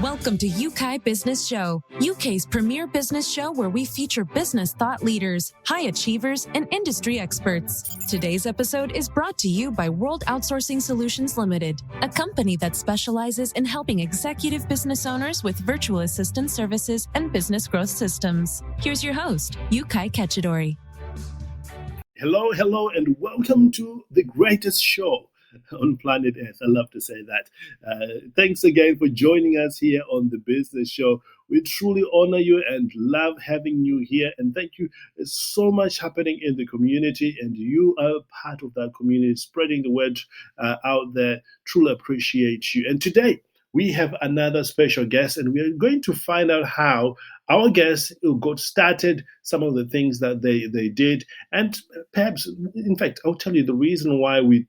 Welcome to Yeukai Business Show, UK's premier business show where we feature business thought leaders, high achievers, and industry experts. Today's episode is brought to you by World Outsourcing Solutions Limited, a company that specializes in helping executive business owners with virtual assistant services and business growth systems. Here's your host, Yeukai Ketchadori. Hello, and welcome to the greatest show on planet Earth. I love to say that. Thanks again for joining us here on the Business Show. We truly honor you and love having you here. And thank you. There's so much happening in the community, and you are part of that community, spreading the word out there. Truly appreciate you. And today, we have another special guest, and we are going to find out how our guests got started, some of the things that they did, and perhaps, in fact, I'll tell you the reason why we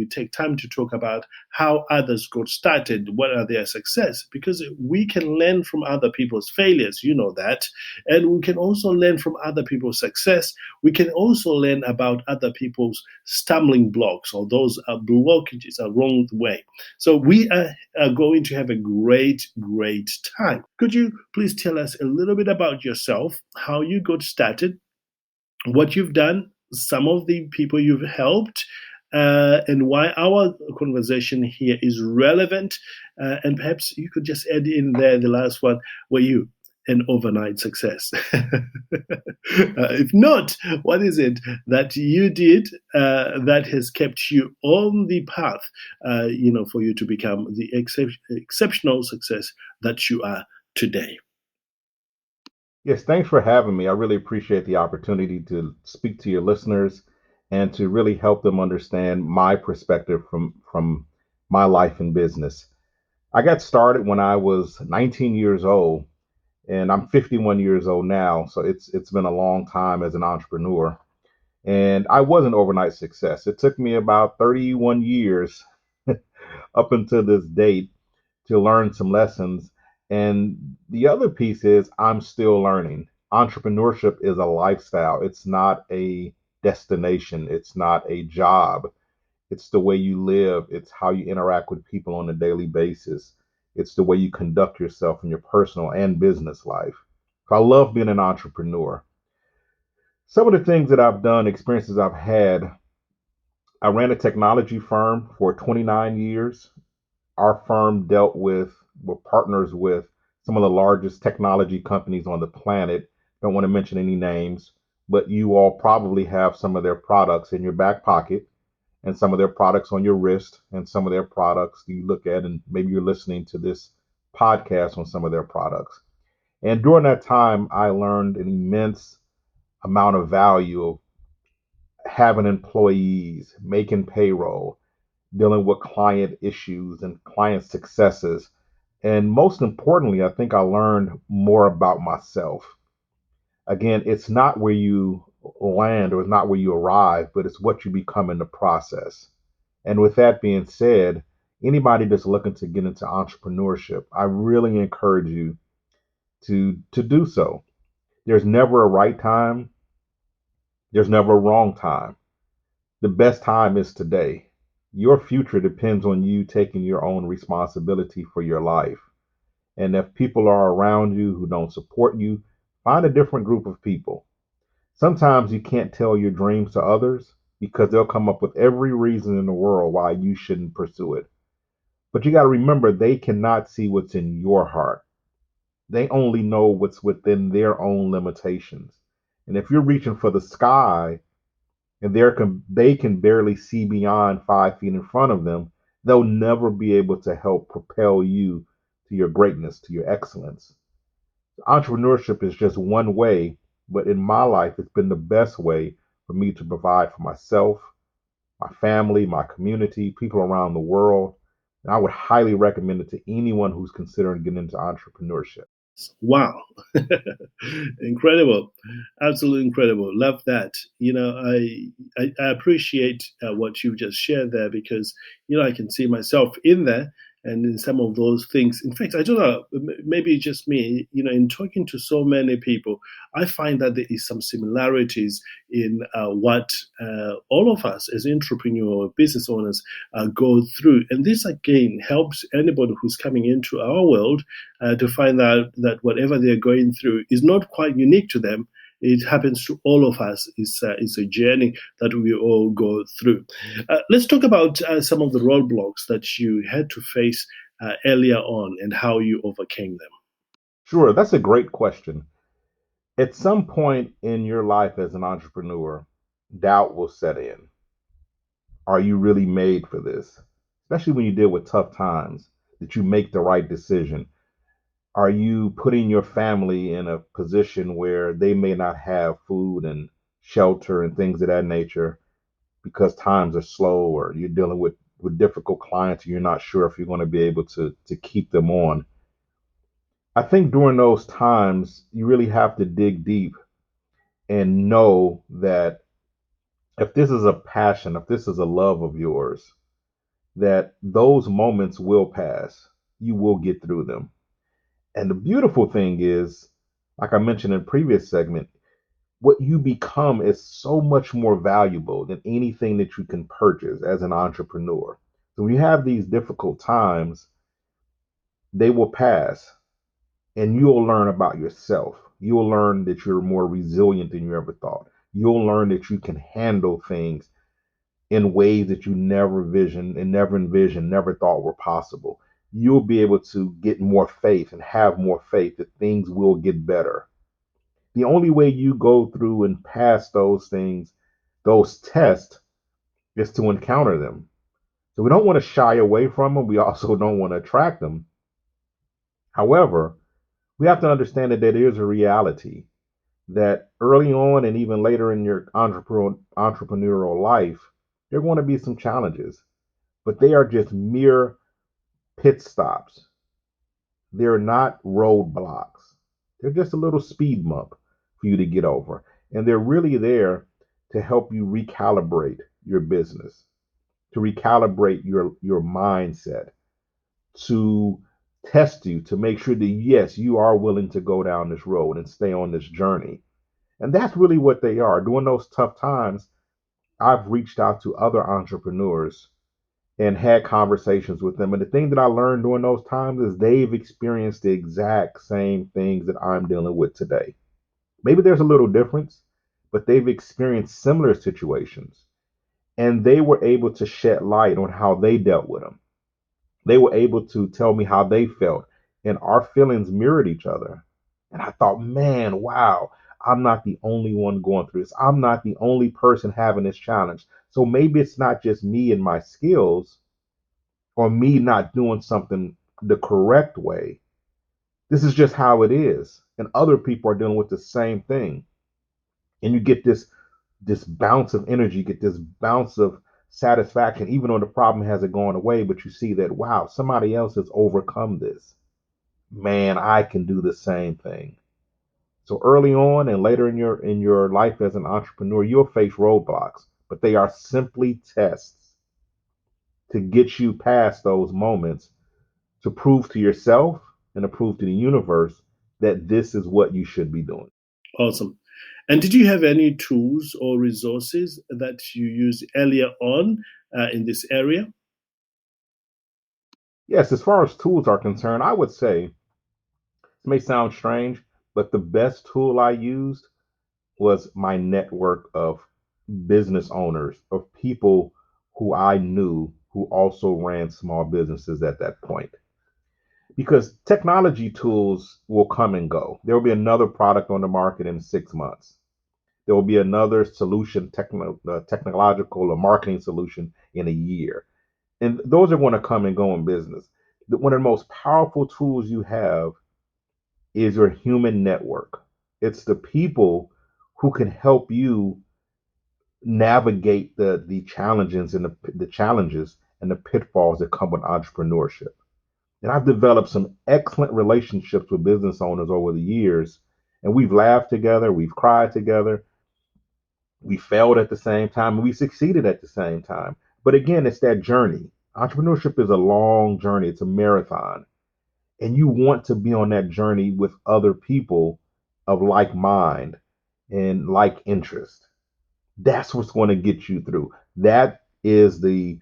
take time to talk about how others got started, what are their success, because we can learn from other people's failures, you know that, and we can also learn from other people's success. We can also learn about other people's stumbling blocks or those blockages along the way. So we are going to have a great time. Could you please tell us a little bit about yourself, how you got started, what you've done, some of the people you've helped, and why our conversation here is relevant, and perhaps you could just add in there the last one, were you an overnight success? If not, what is it that you did that has kept you on the path, for you to become the exceptional success that you are today? Yes, thanks for having me. I really appreciate the opportunity to speak to your listeners and to really help them understand my perspective from my life in business. I got started when I was 19 years old, and I'm 51 years old now, so it's been a long time as an entrepreneur. And I was an overnight success. It took me about 31 years up until this date to learn some lessons. And the other piece is I'm still learning. Entrepreneurship is a lifestyle. It's not a destination. It's not a job. It's the way you live. It's how you interact with people on a daily basis. It's the way you conduct yourself in your personal and business life. So I love being an entrepreneur. Some of the things that I've done, experiences I've had, I ran a technology firm for 29 years. Our firm were partners with some of the largest technology companies on the planet. Don't want to mention any names, but you all probably have some of their products in your back pocket and some of their products on your wrist and some of their products you look at, and maybe you're listening to this podcast on some of their products. And during that time, I learned an immense amount of value of having employees, making payroll, dealing with client issues and client successes. And most importantly, I think I learned more about myself. Again, it's not where you land or it's not where you arrive, but it's what you become in the process. And with that being said, anybody that's looking to get into entrepreneurship, I really encourage you to do so. There's never a right time. There's never a wrong time. The best time is today. Your future depends on you taking your own responsibility for your life. And if people are around you who don't support you, find a different group of people. Sometimes you can't tell your dreams to others because they'll come up with every reason in the world why you shouldn't pursue it. But you got to remember, they cannot see what's in your heart. They only know what's within their own limitations. And if you're reaching for the sky, and they can barely see beyond 5 feet in front of them, they'll never be able to help propel you to your greatness, to your excellence. Entrepreneurship is just one way, but in my life, it's been the best way for me to provide for myself, my family, my community, people around the world. And I would highly recommend it to anyone who's considering getting into entrepreneurship. Wow. Incredible. Absolutely incredible. Love that. I appreciate what you just shared there because, I can see myself in there. and in some of those things. In fact, I don't know, maybe just me, in talking to so many people, I find that there is some similarities in what all of us as entrepreneur business owners go through. And this again helps anybody who's coming into our world to find out that whatever they're going through is not quite unique to them. It happens to all of us. It's a journey that we all go through. Let's talk about some of the roadblocks that you had to face earlier on and how you overcame them. Sure, that's a great question. At some point in your life as an entrepreneur, doubt will set in. Are you really made for this? Especially when you deal with tough times, that you make the right decision. Are you putting your family in a position where they may not have food and shelter and things of that nature because times are slow, or you're dealing with difficult clients and you're not sure if you're going to be able to keep them on? I think during those times, you really have to dig deep and know that if this is a passion, if this is a love of yours, that those moments will pass. You will get through them. And the beautiful thing is, like I mentioned in previous segment, what you become is so much more valuable than anything that you can purchase as an entrepreneur. So when you have these difficult times, they will pass, and you'll learn about yourself. You'll learn that you're more resilient than you ever thought. You'll learn that you can handle things in ways that you never envisioned, never thought were possible. You'll be able to get more faith and have more faith that things will get better. The only way you go through and pass those things, those tests, is to encounter them. So we don't want to shy away from them. We also don't want to attract them. However, we have to understand that there is a reality that early on and even later in your entrepreneurial life, there are going to be some challenges, but they are just mere pit stops. They're not roadblocks. They're just a little speed bump for you to get over. And they're really there to help you recalibrate your business, to recalibrate your mindset, to test you, to make sure that, yes, you are willing to go down this road and stay on this journey. And that's really what they are. During those tough times, I've reached out to other entrepreneurs and had conversations with them. And the thing that I learned during those times is they've experienced the exact same things that I'm dealing with today. Maybe there's a little difference, but they've experienced similar situations. And they were able to shed light on how they dealt with them. They were able to tell me how they felt, and our feelings mirrored each other. And I thought, man, wow, I'm not the only one going through this. I'm not the only person having this challenge. So maybe it's not just me and my skills or me not doing something the correct way. This is just how it is. And other people are dealing with the same thing. And you get this bounce of energy, get this bounce of satisfaction, even though the problem hasn't gone away, but you see that, wow, somebody else has overcome this. Man, I can do the same thing. So early on and later in your life as an entrepreneur, you'll face roadblocks, but they are simply tests to get you past those moments, to prove to yourself and to prove to the universe that this is what you should be doing. Awesome. And did you have any tools or resources that you used earlier on in this area? Yes, as far as tools are concerned, I would say it may sound strange, but the best tool I used was my network of business owners, of people who I knew who also ran small businesses at that point. Because technology tools will come and go. There will be another product on the market in 6 months. There will be another solution, technological or marketing solution in a year. And those are going to come and go in business. One of the most powerful tools you have is your human network. It's the people who can help you navigate the challenges and the challenges and the pitfalls that come with entrepreneurship. And I've developed some excellent relationships with business owners over the years, and we've laughed together, we've cried together, we failed at the same time, and we succeeded at the same time. But again, it's that journey. Entrepreneurship is a long journey, it's a marathon. And you want to be on that journey with other people of like mind and like interest. That's what's going to get you through. That is the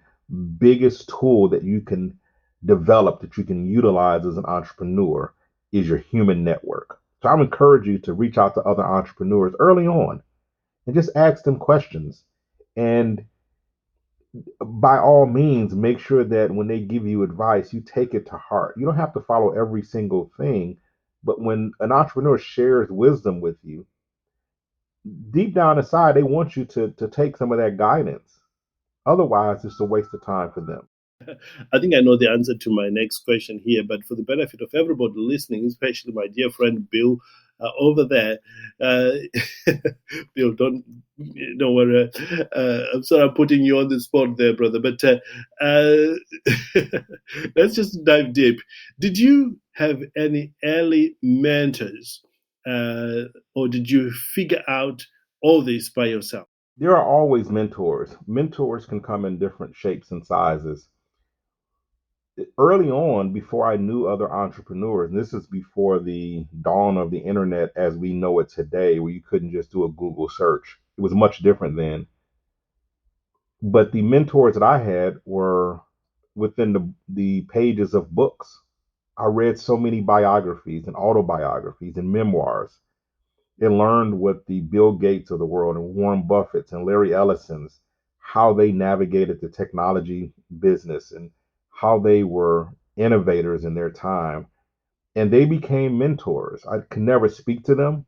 biggest tool that you can develop, that you can utilize as an entrepreneur, is your human network. So I would encourage you to reach out to other entrepreneurs early on and just ask them questions. And by all means, make sure that when they give you advice, you take it to heart. You don't have to follow every single thing, but when an entrepreneur shares wisdom with you, deep down inside, they want you to take some of that guidance. Otherwise, it's a waste of time for them. I think I know the answer to my next question here, but for the benefit of everybody listening, especially my dear friend Bill over there, uh, Bill, don't worry. I'm sorry I'm putting you on the spot there, brother, but uh, let's just dive deep. Did you have any early mentors, or did you figure out all this by yourself? There are always mentors. Mentors can come in different shapes and sizes. Early on, before I knew other entrepreneurs, and this is before the dawn of the internet as we know it today, where you couldn't just do a Google search. It was much different then. But the mentors that I had were within the pages of books. I read so many biographies and autobiographies and memoirs and learned what the Bill Gates of the world and Warren Buffett's and Larry Ellison's, how they navigated the technology business and how they were innovators in their time. And they became mentors. I could never speak to them,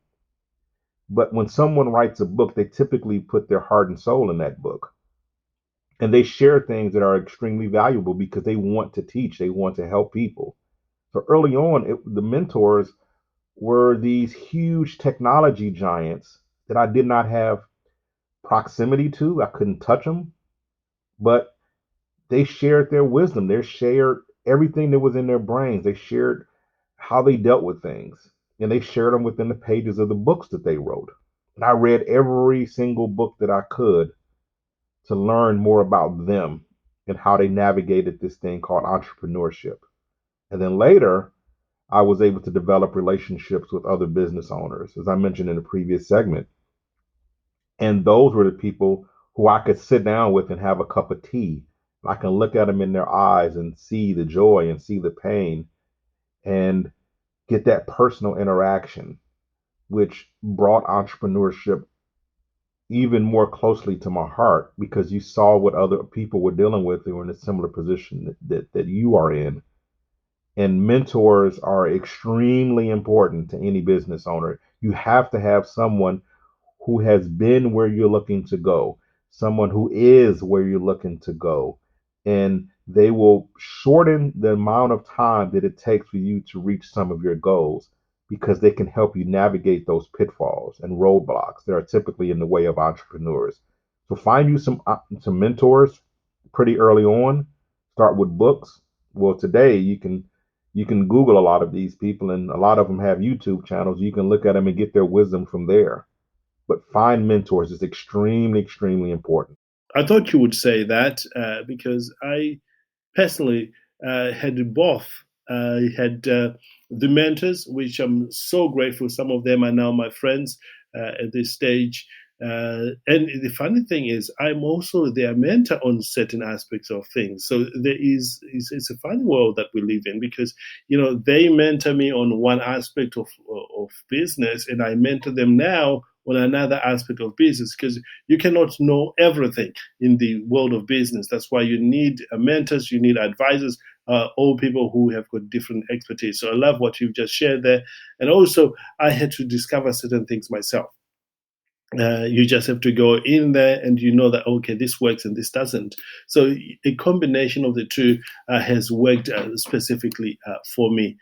but when someone writes a book, they typically put their heart and soul in that book. And they share things that are extremely valuable because they want to teach, they want to help people. So early on, the mentors were these huge technology giants that I did not have proximity to. I couldn't touch them, but they shared their wisdom. They shared everything that was in their brains. They shared how they dealt with things, and they shared them within the pages of the books that they wrote. And I read every single book that I could to learn more about them and how they navigated this thing called entrepreneurship. And then later, I was able to develop relationships with other business owners, as I mentioned in the previous segment. And those were the people who I could sit down with and have a cup of tea. I can look at them in their eyes and see the joy and see the pain and get that personal interaction, which brought entrepreneurship even more closely to my heart because you saw what other people were dealing with who were in a similar position that you are in. And mentors are extremely important to any business owner. You have to have someone who has been where you're looking to go, someone who is where you're looking to go. And they will shorten the amount of time that it takes for you to reach some of your goals because they can help you navigate those pitfalls and roadblocks that are typically in the way of entrepreneurs. So find you some mentors pretty early on. Start with books. Well, today you can Google a lot of these people, and a lot of them have YouTube channels. You can look at them and get their wisdom from there. But find mentors is extremely, extremely important. I thought you would say that because I personally had both. I had the mentors, which I'm so grateful. Some of them are now my friends at this stage. And the funny thing is, I'm also their mentor on certain aspects of things. So it's a funny world that we live in because they mentor me on one aspect of business, and I mentor them now on another aspect of business because you cannot know everything in the world of business. That's why you need mentors, you need advisors, all people who have got different expertise. So I love what you've just shared there. And also, I had to discover certain things myself. You just have to go in there and you know that, okay, this works and this doesn't. So a combination of the two has worked specifically for me.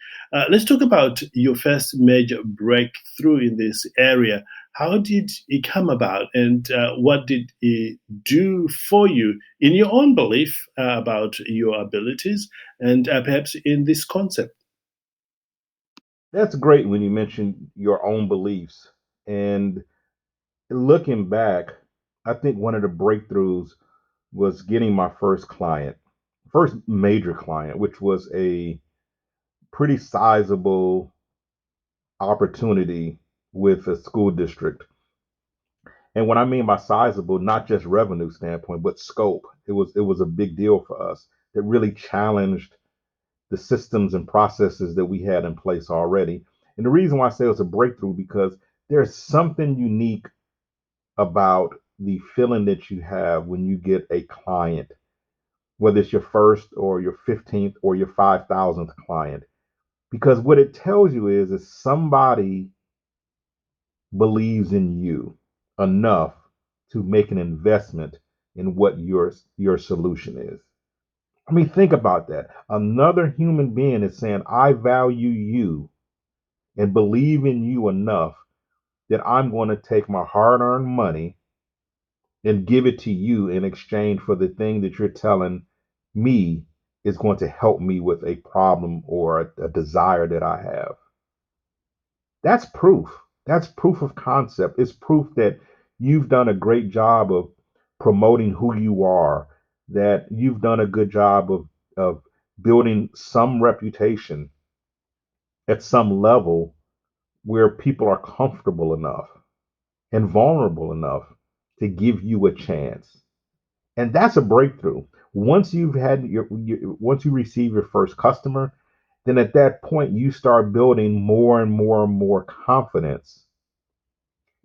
Let's talk about your first major breakthrough in this area. How did it come about, and what did it do for you in your own belief about your abilities and perhaps in this concept? That's great when you mention your own beliefs. And looking back, I think one of the breakthroughs was getting my first client. first major client, which was a pretty sizable opportunity with a school district. And what I mean by sizable, not just revenue standpoint, but scope. It was a big deal for us that really challenged the systems and processes that we had in place already. And the reason why I say it was a breakthrough because there's something unique about the feeling that you have when you get a client, whether it's your first or your 15th or your 5,000th client. Because what it tells you is somebody believes in you enough to make an investment in what your solution is. I mean, think about that. Another human being is saying, I value you and believe in you enough that I'm going to take my hard earned money and give it to you in exchange for the thing that you're telling me is going to help me with a problem or a desire that I have. That's proof. That's proof of concept. It's proof that you've done a great job of promoting who you are, that you've done a good job of building some reputation at some level where people are comfortable enough and vulnerable enough to give you a chance. And that's a breakthrough. Once you've had once you receive your first customer, then at that point you start building more and more and more confidence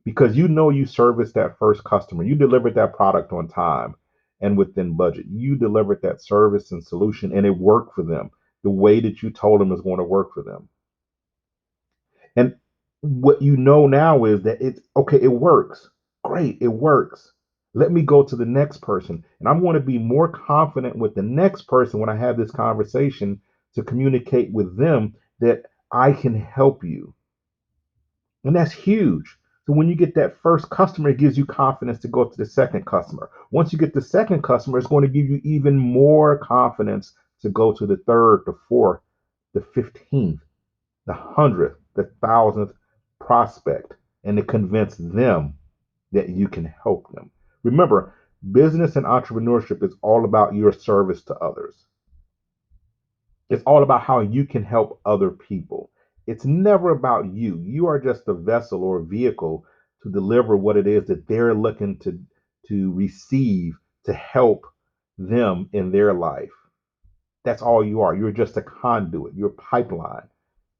because you know you serviced that first customer. You delivered that product on time and within budget. You delivered that service and solution and it worked for them the way that you told them is going to work for them. And what you know now is that it's okay, it works. Great, it works. Let me go to the next person. And I'm going to be more confident with the next person when I have this conversation to communicate with them that I can help you. And that's huge. So when you get that first customer, it gives you confidence to go to the second customer. Once you get the second customer, it's going to give you even more confidence to go to the third, the fourth, the 15th, the 100th, the 1,000th prospect, and to convince them that you can help them. Remember, business and entrepreneurship is all about your service to others. It's all about how you can help other people. It's never about you. You are just a vessel or a vehicle to deliver what it is that they're looking to receive to help them in their life. That's all you are. You're just a conduit, you're a pipeline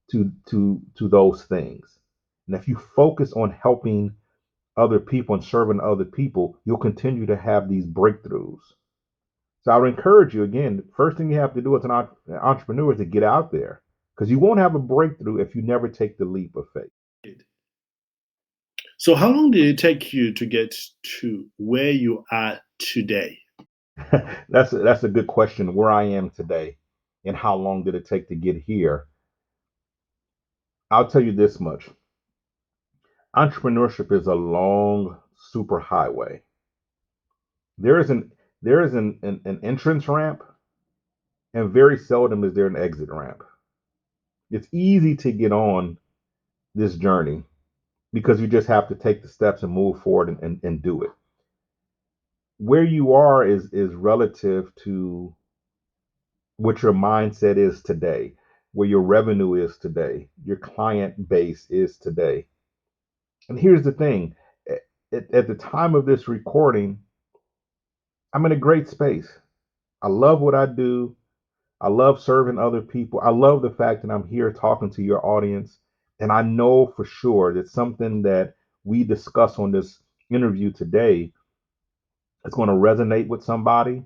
to those things. And if you focus on helping other people and serving other people, you'll continue to have these breakthroughs. So I would encourage you again, first thing you have to do as an entrepreneur is to get out there because you won't have a breakthrough if you never take the leap of faith. So, how long did it take you to get to where you are today? That's a good question. Where I am today and how long did it take to get here? I'll tell you this much. Entrepreneurship is a long super highway. There is an entrance ramp, and very seldom is there an exit ramp. It's easy to get on this journey because you just have to take the steps and move forward and do it. Where you are is relative to what your mindset is today, where your revenue is today, your client base is today. And here's the thing, at the time of this recording, I'm in a great space. I love what I do. I love serving other people. I love the fact that I'm here talking to your audience. And I know for sure that something that we discuss on this interview today is going to resonate with somebody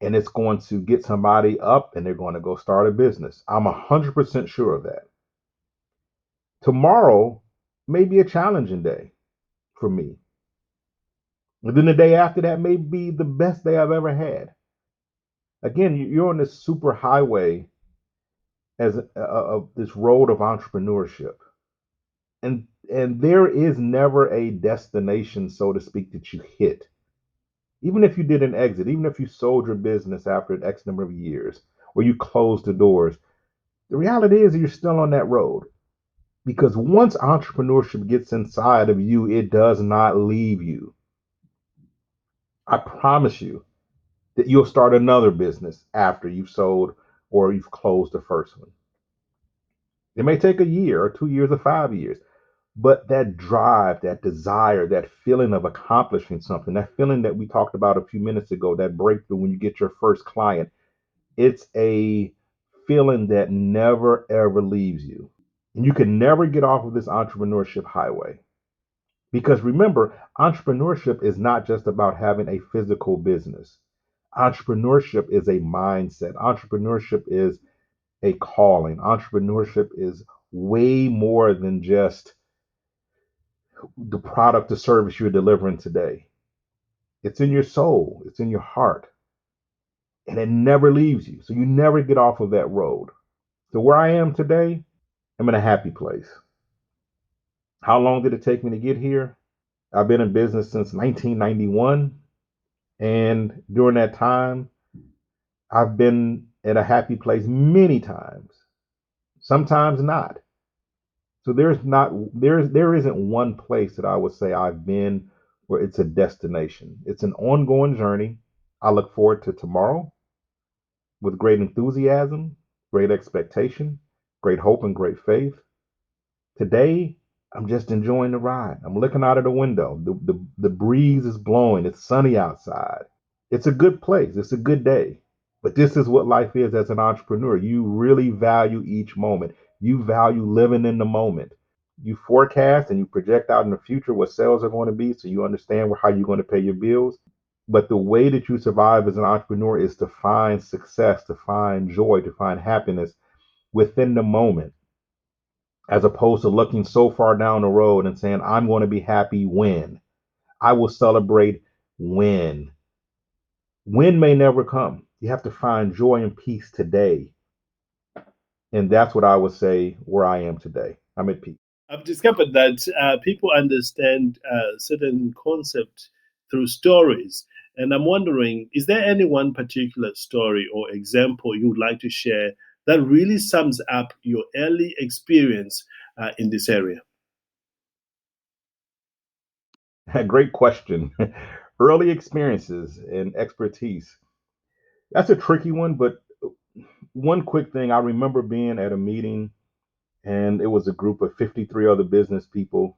and it's going to get somebody up and they're going to go start a business. I'm 100% sure of that. Tomorrow may be a challenging day for me. And then the day after that may be the best day I've ever had. Again, you're on this super highway as of this road of entrepreneurship. And there is never a destination, so to speak, that you hit. Even if you did an exit, even if you sold your business after an X number of years, or you closed the doors, the reality is you're still on that road. Because once entrepreneurship gets inside of you, it does not leave you. I promise you. that you'll start another business after you've sold or you've closed the first one. It may take a year or 2 years or 5 years, but that drive, that desire, that feeling of accomplishing something, that feeling that we talked about a few minutes ago, that breakthrough when you get your first client, it's a feeling that never ever leaves you. And you can never get off of this entrepreneurship highway. Because remember, entrepreneurship is not just about having a physical business. Entrepreneurship is a mindset. Entrepreneurship is a calling. Entrepreneurship is way more than just the product or service you're delivering today. It's in your soul, it's in your heart, and it never leaves you. So you never get off of that road. So where I am today, I'm in a happy place. How long did it take me to get here? I've been in business since 1991. And during that time, I've been at a happy place many times, sometimes not. So there isn't one place that I would say I've been where it's a destination. It's an ongoing journey. I look forward to tomorrow with great enthusiasm, great expectation, great hope, and great faith. Today, I'm just enjoying the ride. I'm looking out of the window. The breeze is blowing. It's sunny outside. It's a good place. It's a good day. But this is what life is as an entrepreneur. You really value each moment. You value living in the moment. You forecast and you project out in the future what sales are going to be so you understand how you're going to pay your bills. But the way that you survive as an entrepreneur is to find success, to find joy, to find happiness within the moment, as opposed to looking so far down the road and saying, I'm going to be happy when. I will celebrate when. When may never come. You have to find joy and peace today. And that's what I would say where I am today. I'm at peace. I've discovered that people understand certain concepts through stories. And I'm wondering, is there any one particular story or example you would like to share that really sums up your early experience in this area? Great question. Early experiences and expertise. That's a tricky one, but one quick thing I remember being at a meeting, and it was a group of 53 other business people,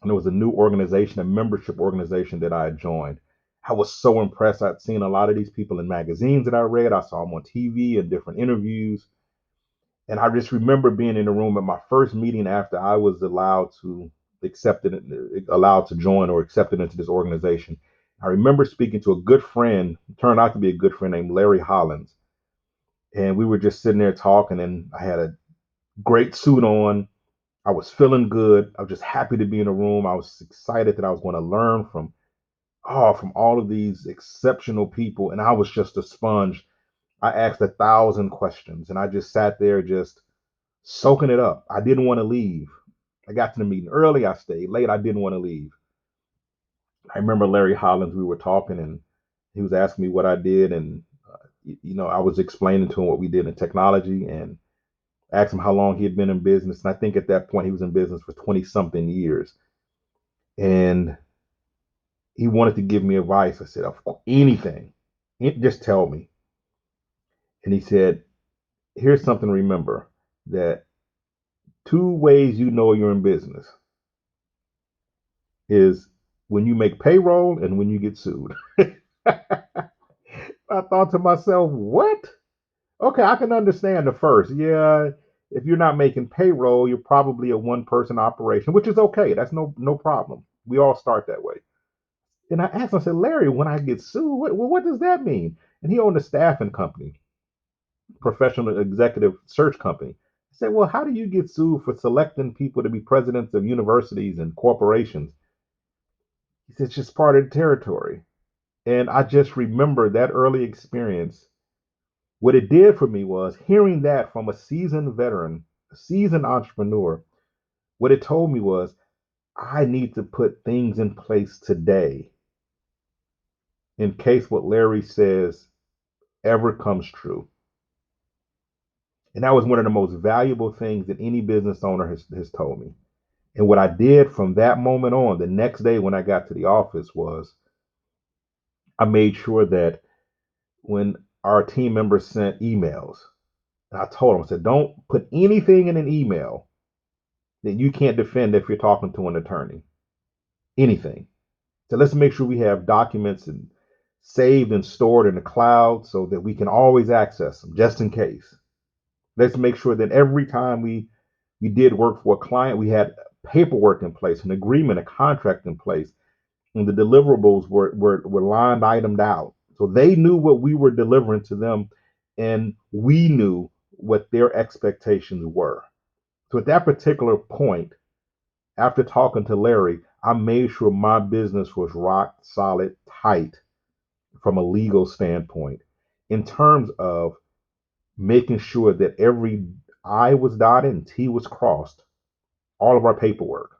and it was a new organization, a membership organization that I had joined. I was so impressed. I'd seen a lot of these people in magazines that I read. I saw them on TV and different interviews. And I just remember being in the room at my first meeting after I was allowed to join or accepted into this organization. I remember speaking to a good friend, turned out to be a good friend named Larry Hollins. And we were just sitting there talking, and I had a great suit on. I was feeling good. I was just happy to be in the room. I was excited that I was going to learn from all of these exceptional people. And I was just a sponge. I asked 1,000 questions, and I just sat there just soaking it up. I didn't want to leave. I got to the meeting early. I stayed late. I didn't want to leave. I remember Larry Hollins, we were talking, and he was asking me what I did. And, I was explaining to him what we did in technology and asked him how long he had been in business. And I think at that point he was in business for 20 something years. And he wanted to give me advice. I said, of course, anything, just tell me. And he said, here's something to remember, that two ways you know you're in business is when you make payroll and when you get sued. I thought to myself, what? Okay, I can understand the first. Yeah, if you're not making payroll, you're probably a one person operation, which is okay. That's no problem. We all start that way. And I asked him, I said, Larry, when I get sued, what does that mean? And he owned a staffing company, professional executive search company. I said, well, how do you get sued for selecting people to be presidents of universities and corporations? He said, it's just part of the territory. And I just remember that early experience. What it did for me was hearing that from a seasoned veteran, a seasoned entrepreneur. What it told me was I need to put things in place today in case what Larry says ever comes true. And that was one of the most valuable things that any business owner has told me. And what I did from that moment on, the next day when I got to the office, was I made sure that when our team members sent emails. And I told them, I said, don't put anything in an email that you can't defend if you're talking to an attorney. Anything. So let's make sure we have documents and saved and stored in the cloud so that we can always access them just in case. Let's make sure that every time we did work for a client, we had paperwork in place, an agreement, a contract in place, and the deliverables were line itemed out. So they knew what we were delivering to them, and we knew what their expectations were. So at that particular point, after talking to Larry, I made sure my business was rock solid, tight from a legal standpoint in terms of making sure that every I was dotted and T was crossed, all of our paperwork,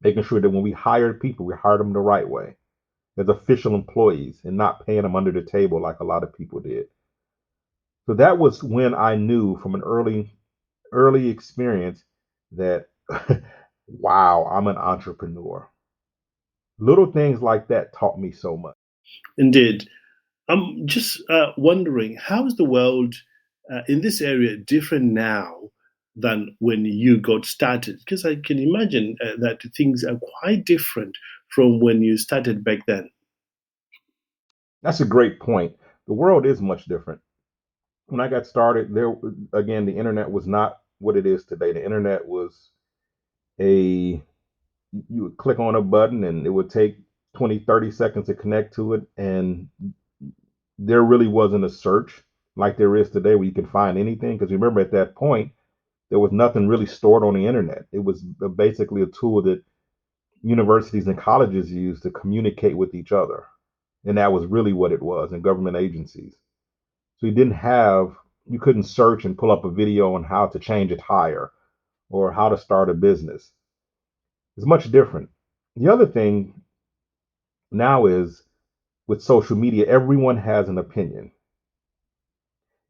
making sure that when we hired people, we hired them the right way as official employees and not paying them under the table like a lot of people did. So that was when I knew from an early experience that wow, I'm an entrepreneur. Little things like that taught me so much. Indeed. I'm just wondering, how is the world in this area different now than when you got started? Because I can imagine that things are quite different from when you started back then. That's a great point. The world is much different. When I got started, there again, the internet was not what it is today. The internet was a you would click on a button and it would take 20, 30 seconds to connect to it. And there really wasn't a search like there is today where you can find anything. Because remember, at that point, there was nothing really stored on the internet. It was basically a tool that universities and colleges used to communicate with each other. And that was really what it was, in government agencies. So you couldn't search and pull up a video on how to change a tire or how to start a business. It's much different. The other thing now is with social media, everyone has an opinion.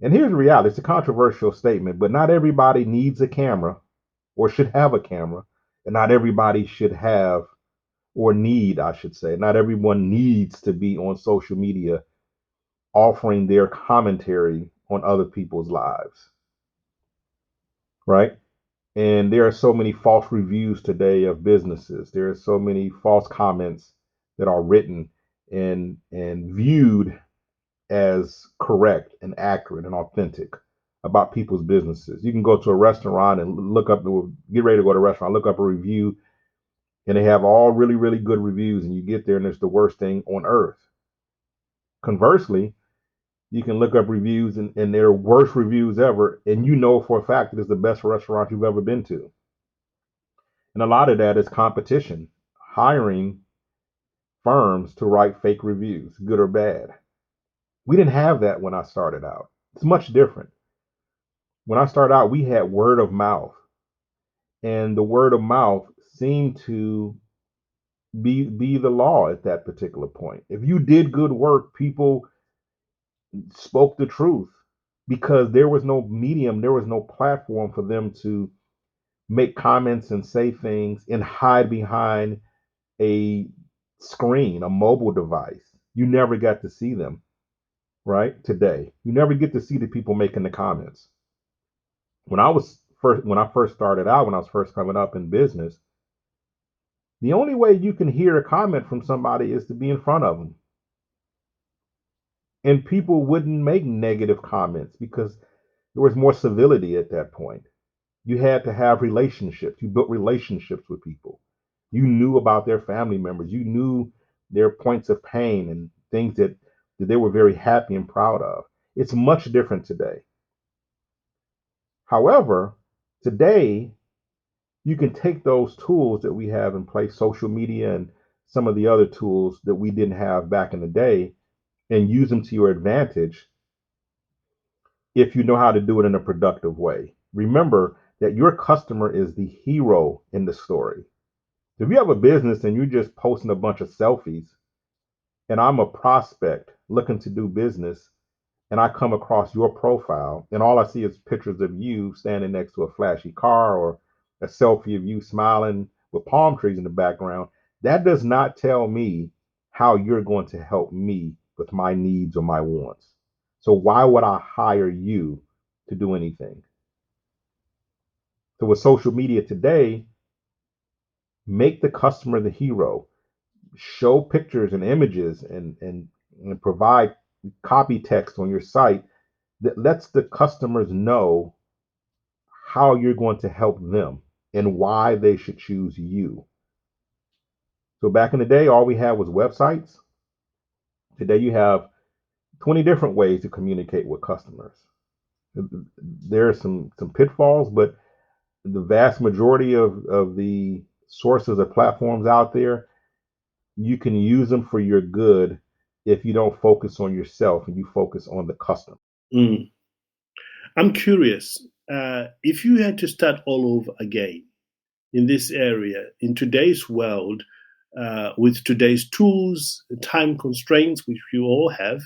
And here's the reality, it's a controversial statement, but not everybody needs a camera or should have a camera. And not everybody should have, or need, I should say, not everyone needs to be on social media offering their commentary on other people's lives, right? And there are so many false reviews today of businesses. There are so many false comments that are written and viewed as correct and accurate and authentic about people's businesses. You can go to a restaurant and get ready to go to a restaurant, look up a review, and they have all really, really good reviews, and you get there and it's the worst thing on earth. Conversely, you can look up reviews and they're worst reviews ever, and you know for a fact that it's the best restaurant you've ever been to. And a lot of that is competition, hiring firms to write fake reviews, good or bad. We didn't have that when I started out. It's much different. When I started out, we had word of mouth, and the word of mouth seemed to be the law at that particular point. If you did good work, people spoke the truth because there was no medium, there was no platform for them to make comments and say things and hide behind a screen, a mobile device. You never got to see them, right? Today, you never get to see the people making the comments. When I first started out, when I was first coming up in business, the only way you can hear a comment from somebody is to be in front of them. And people wouldn't make negative comments because there was more civility at that point. You had to have relationships. You built relationships with people. You knew about their family members. You knew their points of pain and things that they were very happy and proud of. It's much different today. However, today you can take those tools that we have in place, social media and some of the other tools that we didn't have back in the day, and use them to your advantage if you know how to do it in a productive way. Remember that your customer is the hero in the story. If you have a business and you're just posting a bunch of selfies, and I'm a prospect looking to do business, and I come across your profile, and all I see is pictures of you standing next to a flashy car or a selfie of you smiling with palm trees in the background, that does not tell me how you're going to help me with my needs or my wants. So why would I hire you to do anything? So with social media today, make the customer the hero. Show pictures and images and provide copy text on your site that lets the customers know how you're going to help them and why they should choose you. So back in the day, all we had was websites. Today, you have 20 different ways to communicate with customers. There are some pitfalls, but the vast majority of the sources or platforms out there, you can use them for your good if you don't focus on yourself and you focus on the customer. Mm. I'm curious, if you had to start all over again in this area, in today's world, with today's tools, time constraints, which we all have,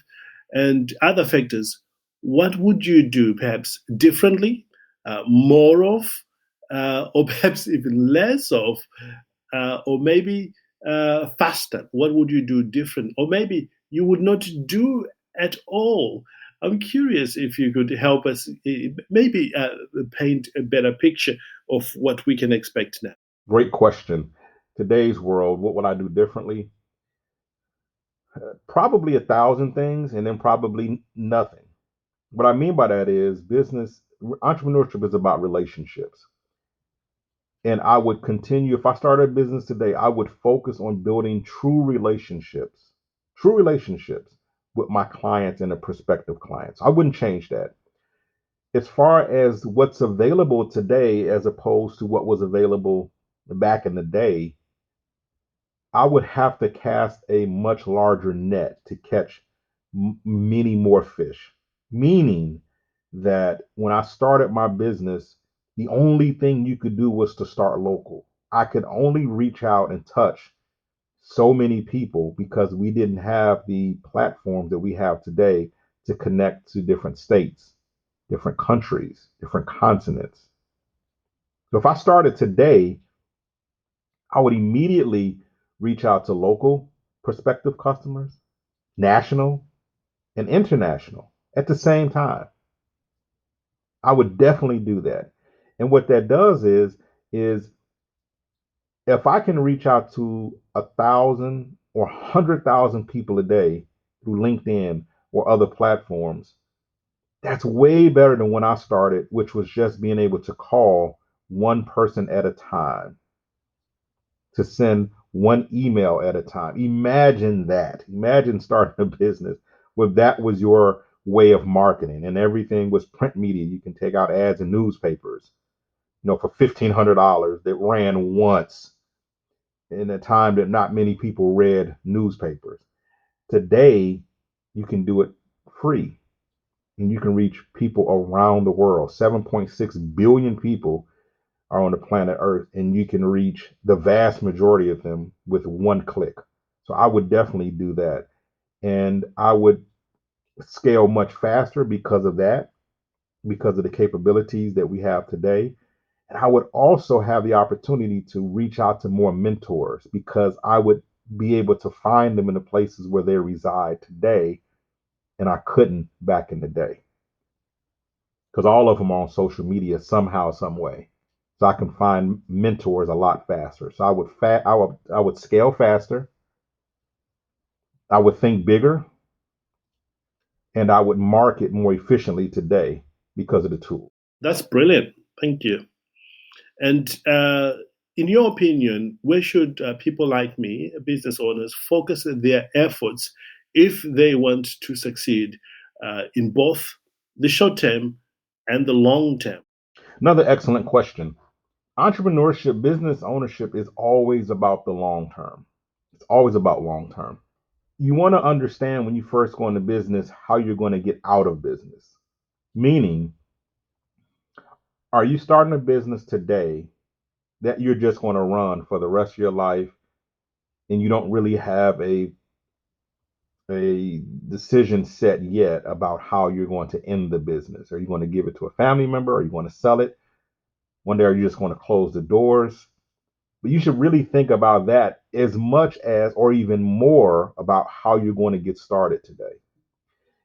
and other factors, what would you do perhaps differently, more of, or perhaps even less of, or maybe faster? What would you do different? Or maybe you would not do at all. I'm curious if you could help us maybe paint a better picture of what we can expect now. Great question. Today's world, what would I do differently? Probably 1,000 things and then probably nothing. What I mean by that is entrepreneurship is about relationships. And I would continue, if I started a business today, I would focus on building true relationships with my clients and the prospective clients. I wouldn't change that. As far as what's available today, as opposed to what was available back in the day, I would have to cast a much larger net to catch many more fish. Meaning that when I started my business, the only thing you could do was to start local. I could only reach out and touch so many people because we didn't have the platforms that we have today to connect to different states, different countries, different continents. So if I started today, I would immediately reach out to local prospective customers, national and international at the same time. I would definitely do that. And what that does is if I can reach out to 1,000 or 100,000 people a day through LinkedIn or other platforms, that's way better than when I started, which was just being able to call one person at a time, to send one email at a time. Imagine that. Imagine starting a business where that was your way of marketing and everything was print media. You can take out ads in newspapers, for $1,500 that ran once in a time that not many people read newspapers. Today, you can do it free and you can reach people around the world. 7.6 billion people are on the planet Earth, and you can reach the vast majority of them with one click. So I would definitely do that. And I would scale much faster because of that, because of the capabilities that we have today. And I would also have the opportunity to reach out to more mentors because I would be able to find them in the places where they reside today. And I couldn't back in the day because all of them are on social media somehow, some way. So I can find mentors a lot faster. So I would scale faster. I would think bigger, and I would market more efficiently today because of the tool. That's brilliant. Thank you. And in your opinion, where should people like me, business owners, focus their efforts if they want to succeed in both the short term and the long term? Another excellent question. Entrepreneurship, business ownership is always about the long term. It's always about long term. You want to understand when you first go into business how you're going to get out of business. Meaning, are you starting a business today that you're just going to run for the rest of your life and you don't really have a decision set yet about how you're going to end the business? Are you going to give it to a family member? Are you going to sell it? One day, are you just going to close the doors? But you should really think about that as much as, or even more, about how you're going to get started today.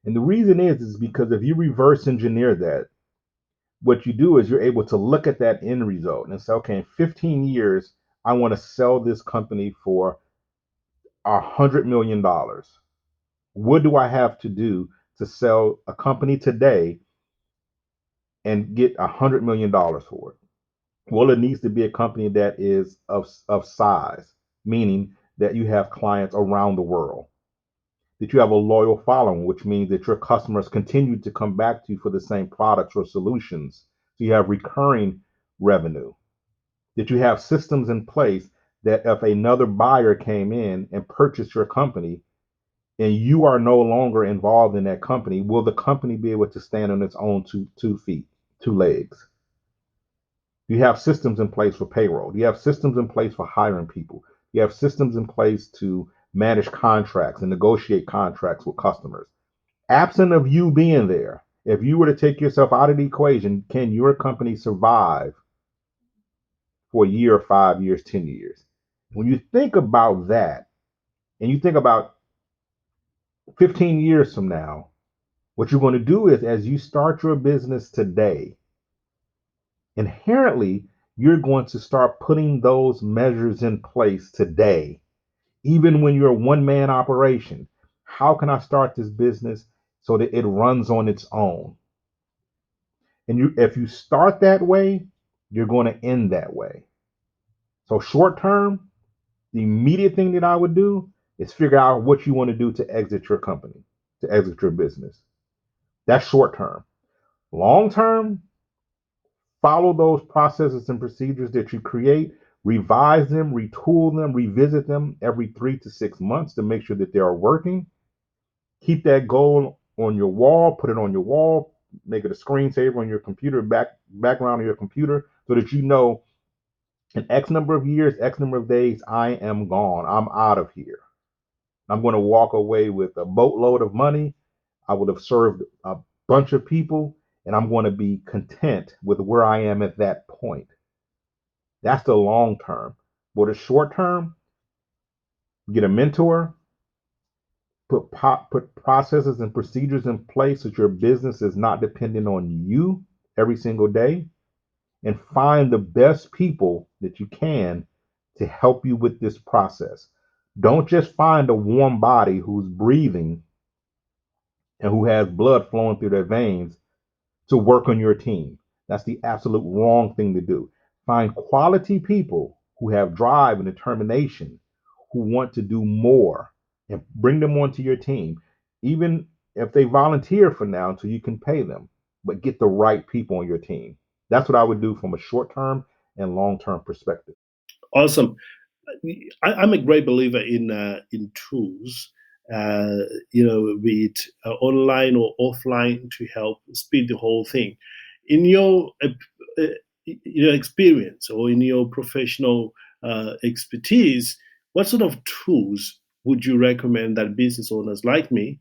And the reason is because if you reverse engineer that, what you do is you're able to look at that end result and say, okay, in 15 years, I want to sell this company for $100 million. What do I have to do to sell a company today and get $100 million for it? Well, it needs to be a company that is of size, meaning that you have clients around the world, that you have a loyal following, which means that your customers continue to come back to you for the same products or solutions. So you have recurring revenue, that you have systems in place that if another buyer came in and purchased your company and you are no longer involved in that company, will the company be able to stand on its own two feet, two legs? You have systems in place for payroll. You have systems in place for hiring people. You have systems in place to manage contracts and negotiate contracts with customers. Absent of you being there, if you were to take yourself out of the equation, can your company survive for a year, 5 years, 10 years? When you think about that, and you think about 15 years from now, what you're going to do is as you start your business today, inherently, you're going to start putting those measures in place today, even when you're a one man operation. How can I start this business so that it runs on its own? And if you start that way, you're going to end that way. So, short term, the immediate thing that I would do is figure out what you want to do to exit your company, to exit your business. That's short term. Long term, follow those processes and procedures that you create, revise them, retool them, revisit them every 3 to 6 months to make sure that they are working. Keep that goal on your wall, put it on your wall, make it a screensaver on your computer, background on your computer, so that you know in X number of years, X number of days, I am gone. I'm out of here. I'm going to walk away with a boatload of money. I would have served a bunch of people, and I'm going to be content with where I am at that point. That's the long term. For the short term, get a mentor, put processes and procedures in place so that your business is not dependent on you every single day, and find the best people that you can to help you with this process. Don't just find a warm body who's breathing and who has blood flowing through their veins to work on your team. That's the absolute wrong thing to do. Find quality people who have drive and determination, who want to do more, and bring them onto your team. Even if they volunteer for now until you can pay them, but get the right people on your team. That's what I would do from a short term and long term perspective. Awesome. I'm a great believer in tools, be it online or offline, to help speed the whole thing. In your experience or in your professional expertise, what sort of tools would you recommend that business owners like me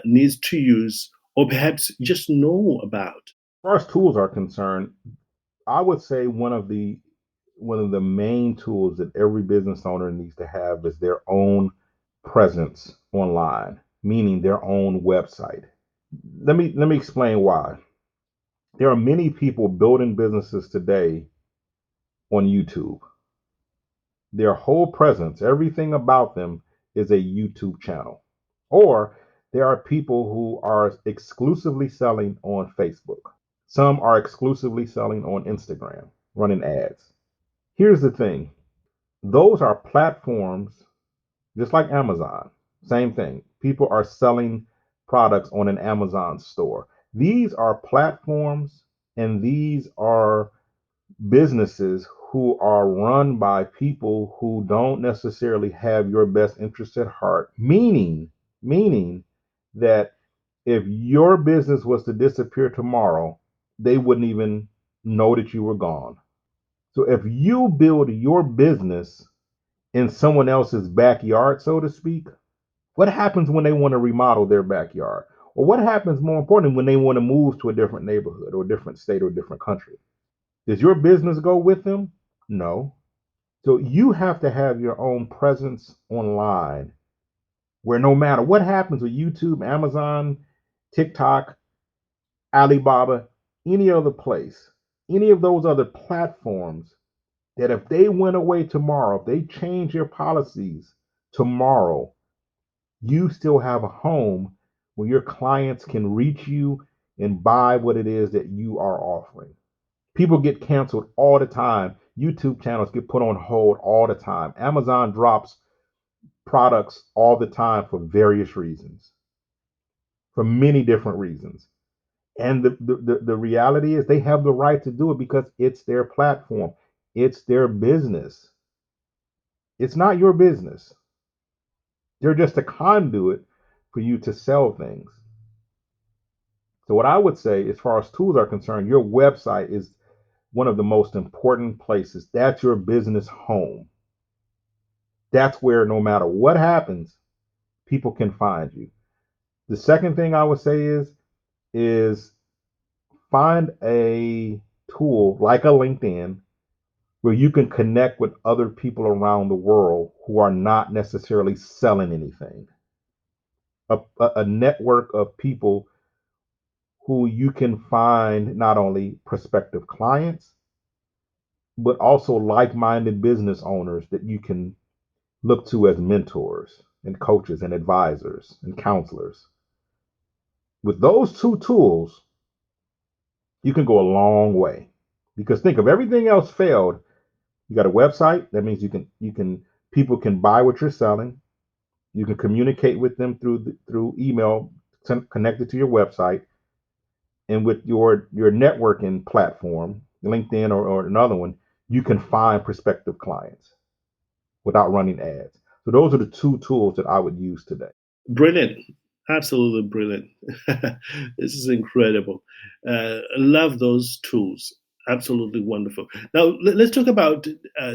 needs to use, or perhaps just know about? As far as tools are concerned, I would say one of the main tools that every business owner needs to have is their own presence online, meaning their own website. Let me explain why. There are many people building businesses today on YouTube. Their whole presence, everything about them is a YouTube channel. Or there are people who are exclusively selling on Facebook. Some are exclusively selling on Instagram, running ads. Here's the thing. Those are platforms just like Amazon. Same thing. People are selling products on an Amazon store. These are platforms and these are businesses who are run by people who don't necessarily have your best interest at heart. Meaning that if your business was to disappear tomorrow, they wouldn't even know that you were gone. So if you build your business in someone else's backyard, so to speak, what happens when they want to remodel their backyard? Or what happens, more importantly, when they want to move to a different neighborhood or a different state or a different country? Does your business go with them? No. So you have to have your own presence online where no matter what happens with YouTube, Amazon, TikTok, Alibaba, any other place, any of those other platforms, that if they went away tomorrow, if they change their policies tomorrow, you still have a home where your clients can reach you and buy what it is that you are offering. People get canceled all the time. YouTube channels get put on hold all the time. Amazon drops products all the time for various reasons, for many different reasons. And the reality is they have the right to do it because it's their platform, it's their business. It's not your business. They're just a conduit for you to sell things. So, what I would say, as far as tools are concerned, your website is one of the most important places. That's your business home. That's where no matter what happens, people can find you. The second thing I would say is find a tool like a LinkedIn where you can connect with other people around the world who are not necessarily selling anything. A network of people who you can find not only prospective clients, but also like minded business owners that you can look to as mentors and coaches and advisors and counselors. With those two tools, you can go a long way. Because think of everything else failed. You got a website, that means you can people can buy what you're selling. You can communicate with them through email connected to your website, and with your networking platform, LinkedIn or another one, you can find prospective clients without running ads. So those are the two tools that I would use today. Brilliant. Absolutely brilliant. This is incredible. I love those tools. Absolutely wonderful. Now, let's talk about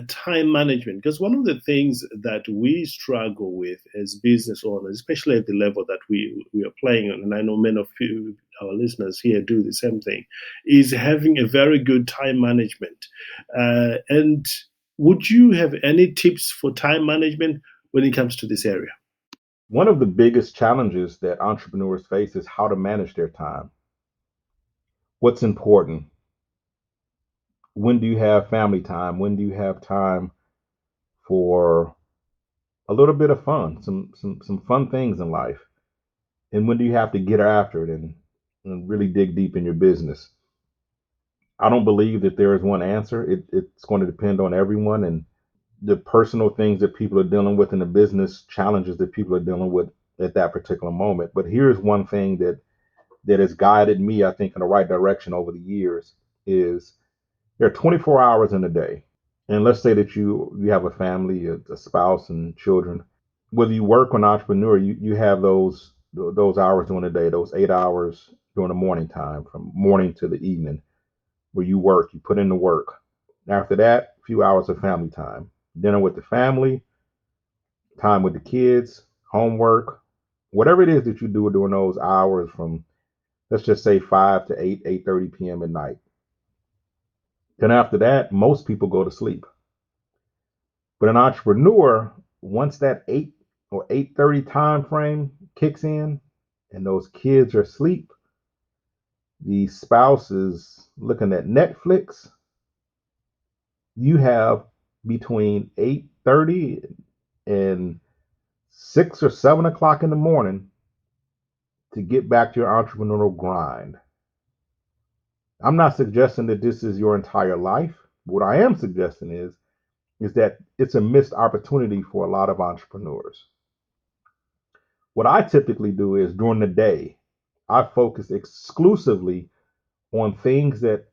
time management, because one of the things that we struggle with as business owners, especially at the level that we are playing on, and I know many of you, our listeners here do the same thing, is having a very good time management. And would you have any tips for time management when it comes to this area? One of the biggest challenges that entrepreneurs face is how to manage their time. What's important? When do you have family time? When do you have time for a little bit of fun, some fun things in life? And when do you have to get after it and really dig deep in your business? I don't believe that there is one answer. It's going to depend on everyone and the personal things that people are dealing with and the business challenges that people are dealing with at that particular moment. But here's one thing that has guided me, I think, in the right direction over the years is there are 24 hours in a day. And let's say that you have a family, a spouse and children. Whether you work or an entrepreneur, you have those hours during the day, those 8 hours during the morning time, from morning to the evening, where you work, you put in the work. After that, a few hours of family time, dinner with the family, time with the kids, homework, whatever it is that you do during those hours from, let's just say 5 to 8, 8:30 p.m. at night. Then after that, most people go to sleep. But an entrepreneur, once that 8 or 8:30 time frame kicks in and those kids are asleep, the spouse is looking at Netflix, you have between 8:30 and 6 or 7 o'clock in the morning to get back to your entrepreneurial grind. I'm not suggesting that this is your entire life. What I am suggesting is that it's a missed opportunity for a lot of entrepreneurs. What I typically do is during the day, I focus exclusively on things that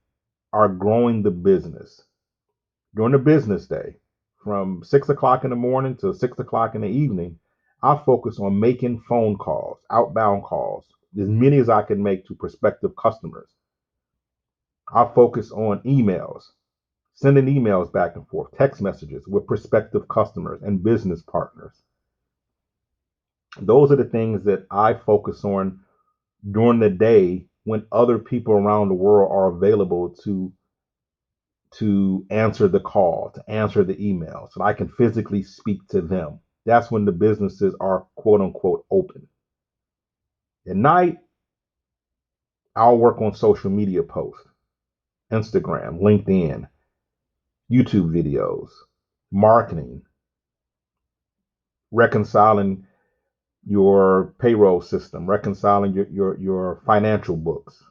are growing the business. During the business day, from 6 o'clock in the morning to 6 o'clock in the evening, I focus on making phone calls, outbound calls, as many as I can make to prospective customers. I focus on emails, sending emails back and forth, text messages with prospective customers and business partners. Those are the things that I focus on during the day when other people around the world are available to answer the call, to answer the email, so I can physically speak to them. That's when the businesses are quote unquote open. At night, I'll work on social media posts, Instagram, LinkedIn, YouTube videos, marketing, reconciling your payroll system, reconciling your financial books.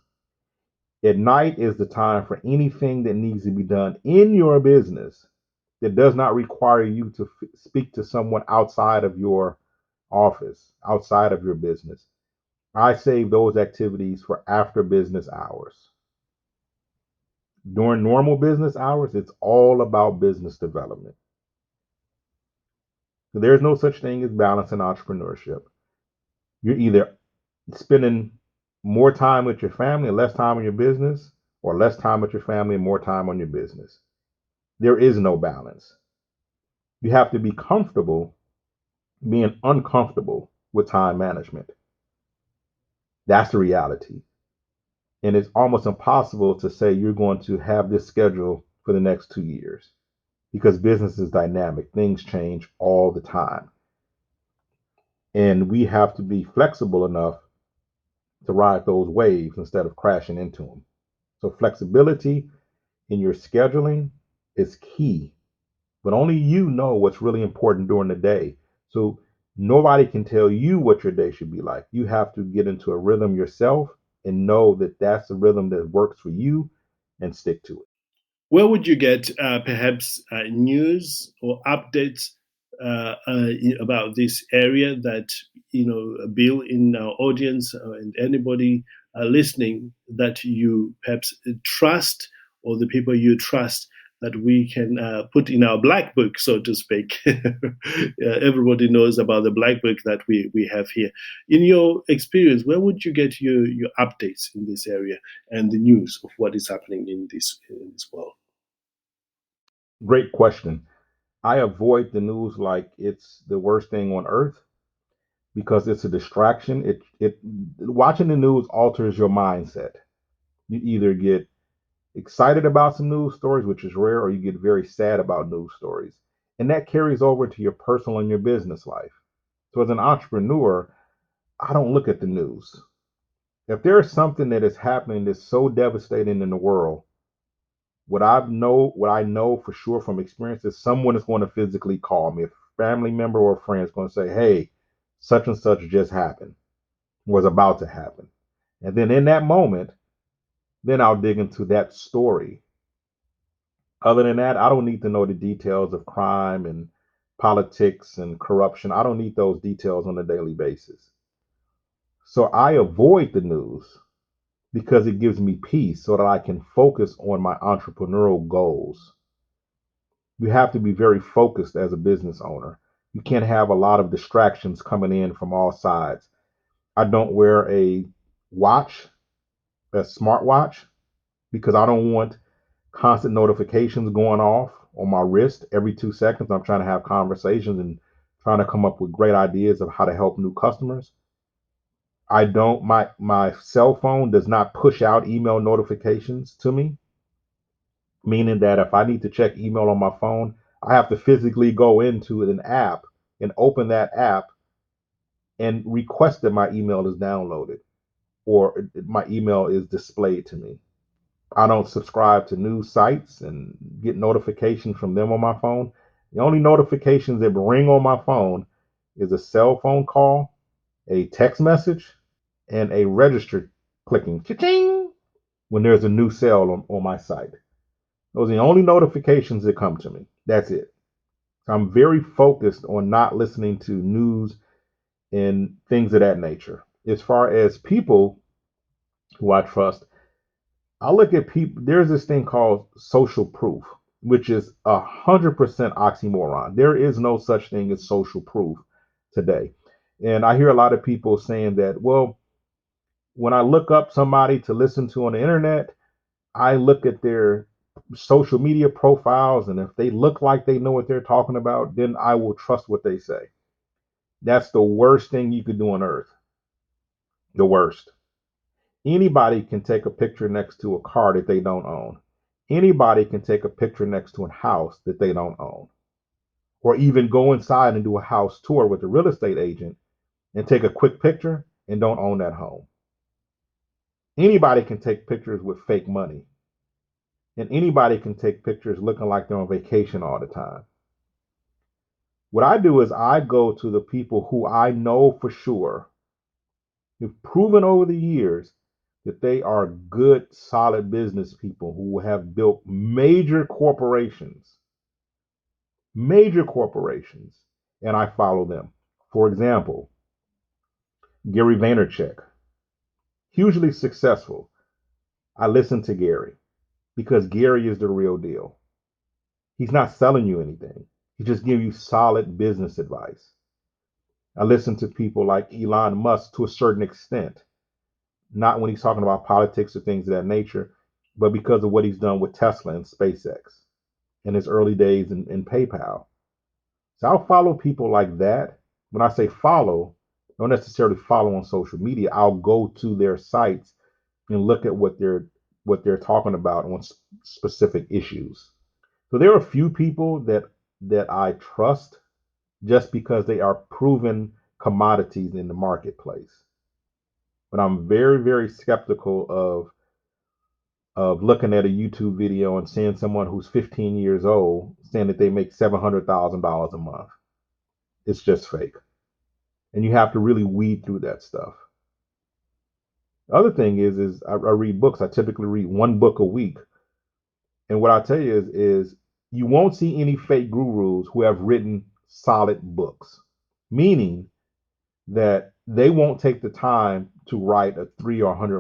At night is the time for anything that needs to be done in your business that does not require you to speak to someone outside of your office, outside of your business. I save those activities for after business hours. During normal business hours, it's all about business development. So there's no such thing as balance in entrepreneurship. You're either spending more time with your family and less time on your business, or less time with your family and more time on your business. There is no balance. You have to be comfortable being uncomfortable with time management. That's the reality. And it's almost impossible to say you're going to have this schedule for the next 2 years because business is dynamic. Things change all the time. And we have to be flexible enough to ride those waves instead of crashing into them. So flexibility in your scheduling is key, but only you know what's really important during the day. So nobody can tell you what your day should be like. You have to get into a rhythm yourself and know that that's the rhythm that works for you and stick to it. Where would you get perhaps news or updates about this area that Bill in our audience and anybody listening that you perhaps trust, or the people you trust that we can put in our black book, so to speak? Everybody knows about the black book that we have here. In your experience, where would you get your updates in this area and the news of what is happening in this world? Great question. I avoid the news like it's the worst thing on earth because it's a distraction. It watching the news alters your mindset. You either get excited about some news stories, which is rare, or you get very sad about news stories. And that carries over to your personal and your business life. So as an entrepreneur, I don't look at the news. If there is something that is happening that's so devastating in the world, what I know for sure from experience is someone is going to physically call me. A family member or a friend is going to say, hey, such and such just happened, was about to happen. And then in that moment, then I'll dig into that story. Other than that, I don't need to know the details of crime and politics and corruption. I don't need those details on a daily basis. So I avoid the news because it gives me peace so that I can focus on my entrepreneurial goals. You have to be very focused as a business owner. You can't have a lot of distractions coming in from all sides. I don't wear a watch, a smartwatch, because I don't want constant notifications going off on my wrist every 2 seconds. I'm trying to have conversations and trying to come up with great ideas of how to help new customers. I don't my cell phone does not push out email notifications to me, meaning that if I need to check email on my phone, I have to physically go into an app and open that app and request that my email is downloaded or my email is displayed to me. I don't subscribe to news sites and get notifications from them on my phone. The only notifications that ring on my phone is a cell phone call, a text message, and a register clicking cha-ching when there's a new sale on my site. Those are the only notifications that come to me. That's it. So I'm very focused on not listening to news and things of that nature. As far as people who I trust, I look at people. There's this thing called social proof, which is 100% oxymoron. There is no such thing as social proof today. And I hear a lot of people saying that, well, when I look up somebody to listen to on the internet, I look at their social media profiles, and if they look like they know what they're talking about, then I will trust what they say. That's the worst thing you could do on earth. The worst. Anybody can take a picture next to a car that they don't own. Anybody can take a picture next to a house that they don't own, or even go inside and do a house tour with a real estate agent and take a quick picture and don't own that home. Anybody can take pictures with fake money, and anybody can take pictures looking like they're on vacation all the time. What I do is I go to the people who I know for sure who've proven over the years that they are good, solid business people who have built major corporations, and I follow them. For example, Gary Vaynerchuk, hugely successful. I listen to Gary because Gary is the real deal. He's not selling you anything. He's just giving you solid business advice. I listen to people like Elon Musk to a certain extent, not when he's talking about politics or things of that nature, but because of what he's done with Tesla and SpaceX in his early days in PayPal. So I'll follow people like that. When I say follow, don't necessarily follow on social media. I'll go to their sites and look at what they're talking about on specific issues. So there are a few people that I trust just because they are proven commodities in the marketplace. But I'm very, very skeptical of looking at a YouTube video and seeing someone who's 15 years old saying that they make $700,000 a month. It's just fake. And you have to really weed through that stuff. The other thing is I read books. I typically read one book a week. And what I tell you is you won't see any fake gurus who have written solid books, meaning that they won't take the time to write a 300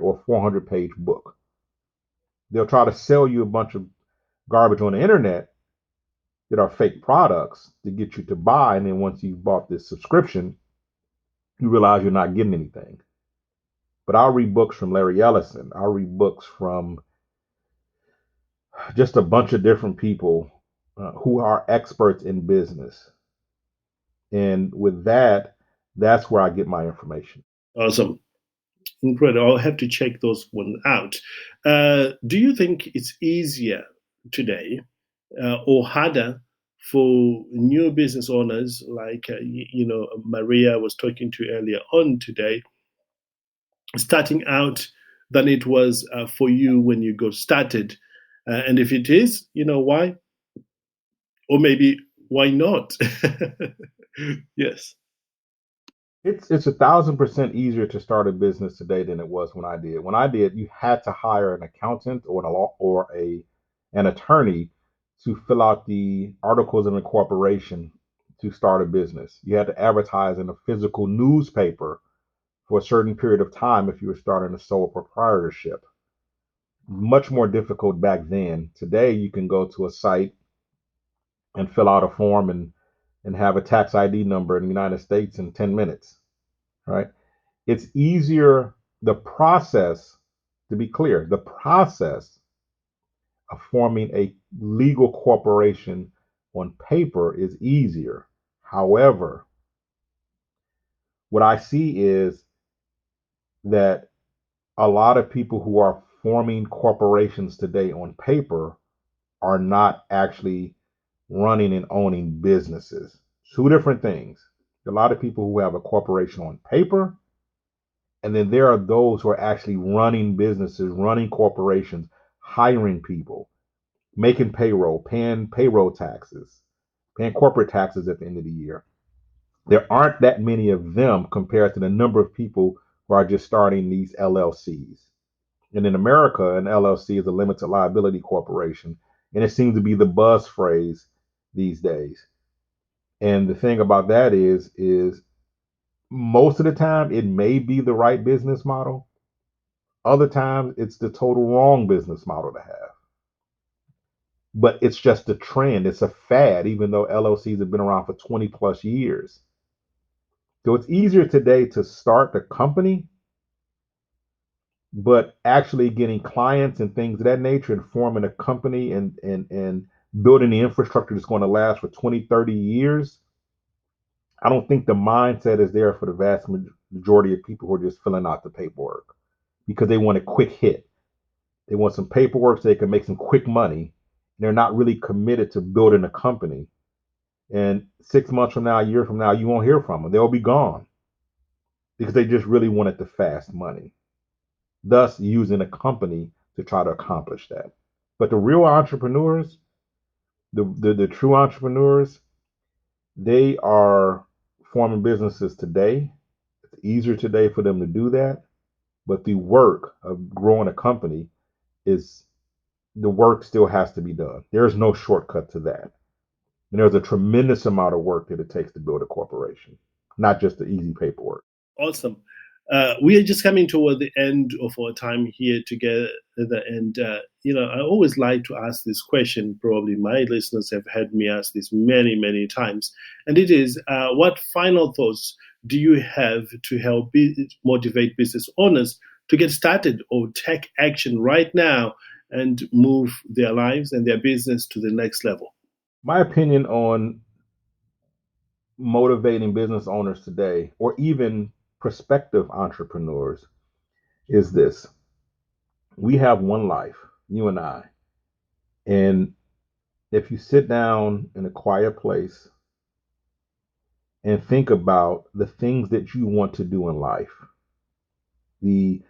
or 400 page book. They'll try to sell you a bunch of garbage on the internet that are fake products to get you to buy. And then once you've bought this subscription, you realize you're not getting anything. But I'll read books from Larry Ellison. I'll read books from just a bunch of different people who are experts in business. And with that, that's where I get my information. Awesome. Incredible. I'll have to check those one out. Do you think it's easier today or harder for new business owners like, Maria was talking to earlier on today, starting out than it was for you when you got started? And if it is, why? Or maybe why not? Yes. It's 1,000% easier to start a business today than it was when I did. When I did, you had to hire an accountant or an attorney to fill out the articles of incorporation to start a business. You had to advertise in a physical newspaper for a certain period of time if you were starting a sole proprietorship. Much more difficult back then. Today, you can go to a site and fill out a form and have a tax ID number in the United States in 10 minutes, right? It's easier. The process, to be clear, the process of forming a legal corporation on paper is easier. However, what I see is that a lot of people who are forming corporations today on paper are not actually running and owning businesses. Two different things. A lot of people who have a corporation on paper, and then there are those who are actually running businesses, running corporations, hiring people, making payroll, paying payroll taxes, paying corporate taxes at the end of the year. There aren't that many of them compared to the number of people who are just starting these LLCs. And in America, an LLC is a limited liability corporation, and it seems to be the buzz phrase these days. And the thing about that is most of the time it may be the right business model. Other times it's the total wrong business model to have. But it's just a trend. It's a fad, even though LLCs have been around for 20 plus years. So it's easier today to start the company, but actually getting clients and things of that nature and forming a company and building the infrastructure that's going to last for 20, 30 years. I don't think the mindset is there for the vast majority of people who are just filling out the paperwork because they want a quick hit. They want some paperwork so they can make some quick money. They're not really committed to building a company. And 6 months from now, a year from now, you won't hear from them. They'll be gone because they just really wanted the fast money, thus using a company to try to accomplish that. But the real entrepreneurs, the true entrepreneurs, they are forming businesses today. It's easier today for them to do that. But the work of growing a company is the work still has to be done. There is no shortcut to that. And there's a tremendous amount of work that it takes to build a corporation, not just the easy paperwork. Awesome. We are just coming toward the end of our time here together. And, I always like to ask this question. Probably my listeners have heard me ask this many, many times. And it is, what final thoughts do you have to help motivate business owners to get started or take action right now and move their lives and their business to the next level? My opinion on motivating business owners today, or even prospective entrepreneurs, is this. We have one life, you and I. And if you sit down in a quiet place and think about the things that you want to do in life, the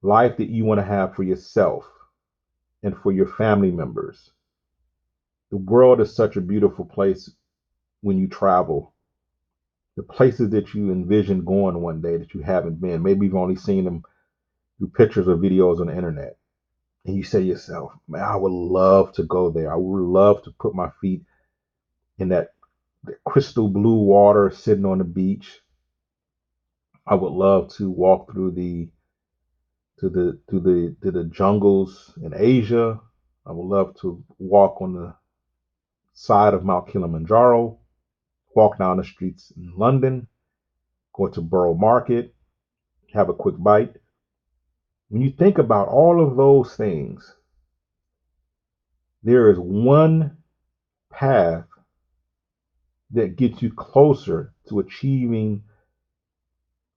life that you want to have for yourself and for your family members. The world is such a beautiful place when you travel. The places that you envision going one day that you haven't been. Maybe you've only seen them through pictures or videos on the internet. And you say to yourself, man, I would love to go there. I would love to put my feet in that crystal blue water sitting on the beach. I would love to walk through the jungles in Asia. I would love to walk on the side of Mount Kilimanjaro, walk down the streets in London, go to Borough Market, have a quick bite. When you think about all of those things, there is one path that gets you closer to achieving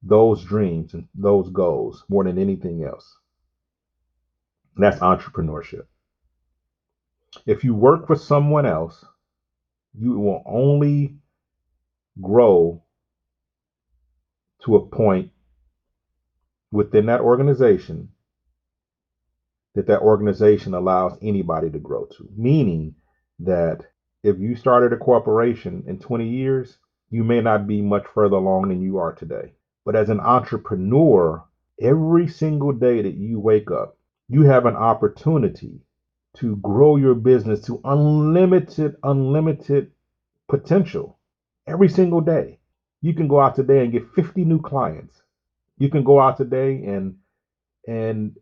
those dreams and those goals more than anything else. And that's entrepreneurship. If you work for someone else, you will only grow to a point within that organization that organization allows anybody to grow to. Meaning that if you started a corporation in 20 years, you may not be much further along than you are today. But as an entrepreneur, every single day that you wake up, you have an opportunity to grow your business to unlimited potential every single day. You can go out today and get 50 new clients. You can go out today and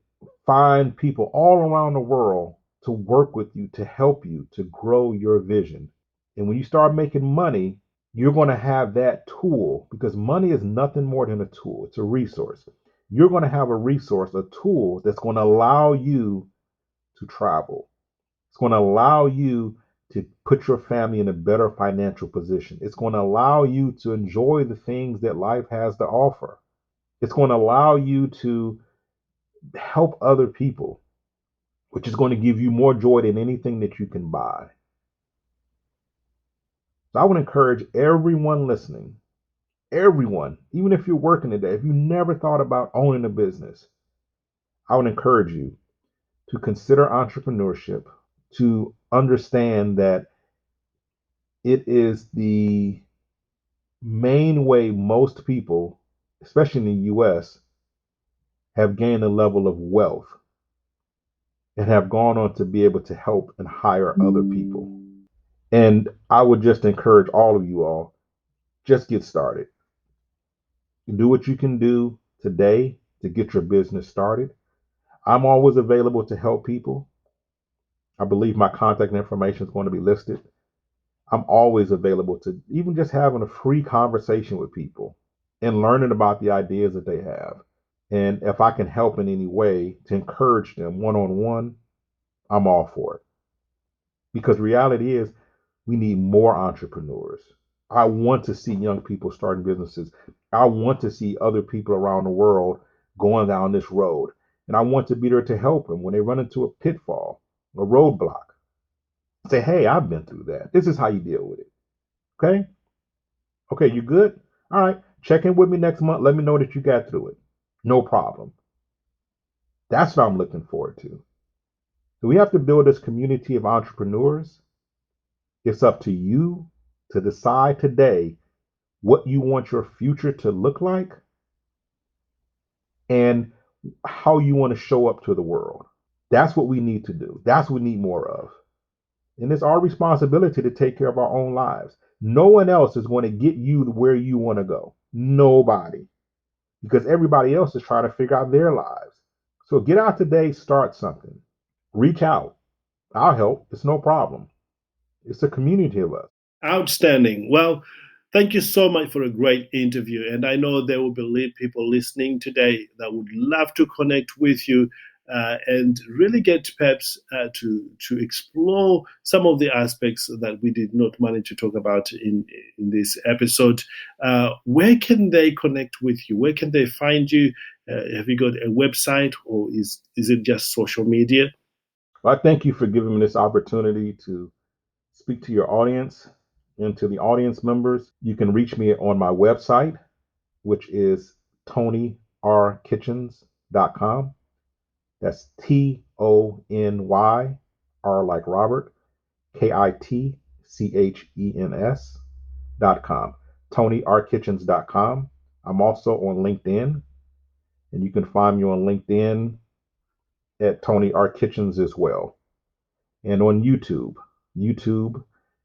find people all around the world to work with you, to help you, to grow your vision. And when you start making money, you're going to have that tool, because money is nothing more than a tool. It's a resource. You're going to have a resource, a tool that's going to allow you to travel. It's going to allow you to put your family in a better financial position. It's going to allow you to enjoy the things that life has to offer. It's going to allow you to help other people, which is going to give you more joy than anything that you can buy. So I would encourage everyone listening, everyone, even if you're working today, if you never thought about owning a business, I would encourage you to consider entrepreneurship, to understand that it is the main way most people, especially in the US, have gained a level of wealth and have gone on to be able to help and hire other people. And I would just encourage all of you all, just get started. Do what you can do today to get your business started. I'm always available to help people. I believe my contact information is going to be listed. I'm always available to even just having a free conversation with people and learning about the ideas that they have. And if I can help in any way to encourage them one-on-one, I'm all for it. Because reality is, we need more entrepreneurs. I want to see young people starting businesses. I want to see other people around the world going down this road. And I want to be there to help them when they run into a pitfall, a roadblock. Say, hey, I've been through that. This is how you deal with it. Okay? Okay, you good? All right. Check in with me next month. Let me know that you got through it. No problem. That's what I'm looking forward to. So we have to build this community of entrepreneurs. It's up to you to decide today what you want your future to look like and how you want to show up to the world. That's what we need to do. That's what we need more of. And it's our responsibility to take care of our own lives. No one else is going to get you to where you want to go. Nobody. Because everybody else is trying to figure out their lives. So get out today, start something. Reach out. I'll help. It's no problem. It's a community of us. Outstanding. Well, thank you so much for a great interview. And I know there will be people listening today that would love to connect with you and really get perhaps to explore some of the aspects that we did not manage to talk about in this episode. Where can they connect with you? Where can they find you? Have you got a website, or is it just social media? Well, I thank you for giving me this opportunity to speak to your audience. And to the audience members, you can reach me on my website, which is tonyrkitchens.com. That's TONY, R like Robert, KITCHENS.com. TonyRKitchens.com. I'm also on LinkedIn, and you can find me on LinkedIn at Tony R. Kitchens as well. And on YouTube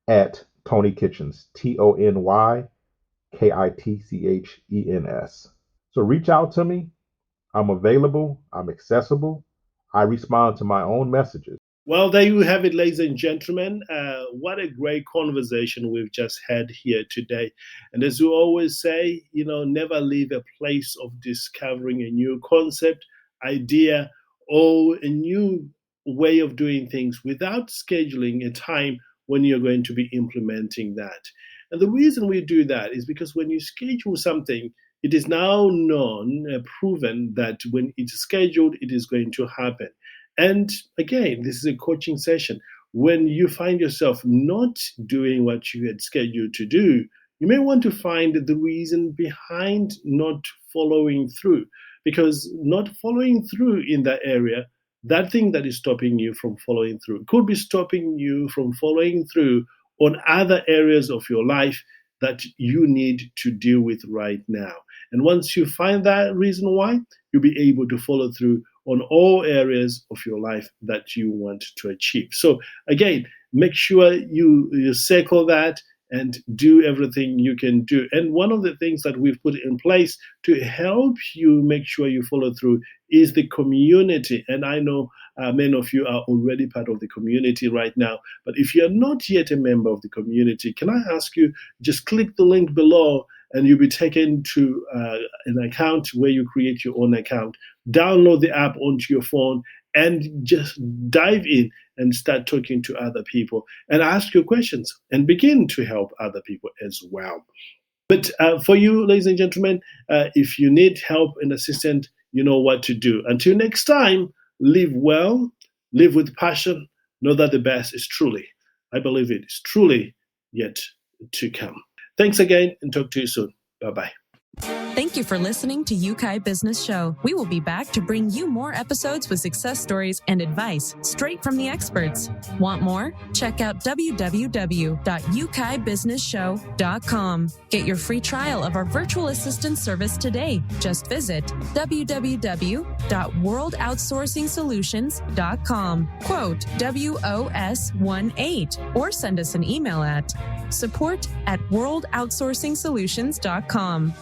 at Tony Kitchens, TonyKitchens. So reach out to me. I'm available. I'm accessible. I respond to my own messages. Well, there you have it, ladies and gentlemen. What a great conversation we've just had here today. And as we always say, never leave a place of discovering a new concept, idea, or a new way of doing things without scheduling a time when you're going to be implementing that. And the reason we do that is because when you schedule something, it is now known, proven that when it's scheduled, it is going to happen. And again, this is a coaching session. When you find yourself not doing what you had scheduled to do, you may want to find the reason behind not following through. Because not following through in that area, that thing that is stopping you from following through could be stopping you from following through on other areas of your life that you need to deal with right now. And once you find that reason why, you'll be able to follow through on all areas of your life that you want to achieve. So again, make sure you circle that and do everything you can do. And one of the things that we've put in place to help you make sure you follow through is the community. And I know many of you are already part of the community right now. But if you're not yet a member of the community, can I ask you, just click the link below and you'll be taken to an account where you create your own account. Download the app onto your phone and just dive in and start talking to other people and ask your questions and begin to help other people as well. But for you, ladies and gentlemen, if you need help and assistance, you know what to do. Until next time, live well, live with passion, know that the best is truly, I believe it is truly yet to come. Thanks again and talk to you soon. Bye-bye. Thank you for listening to Yeukai Business Show. We will be back to bring you more episodes with success stories and advice straight from the experts. Want more? Check out www.yukaibusinessshow.com. Get your free trial of our virtual assistant service today. Just visit www.worldoutsourcingsolutions.com. Quote WOS18 or send us an email at support@worldoutsourcingsolutions.com.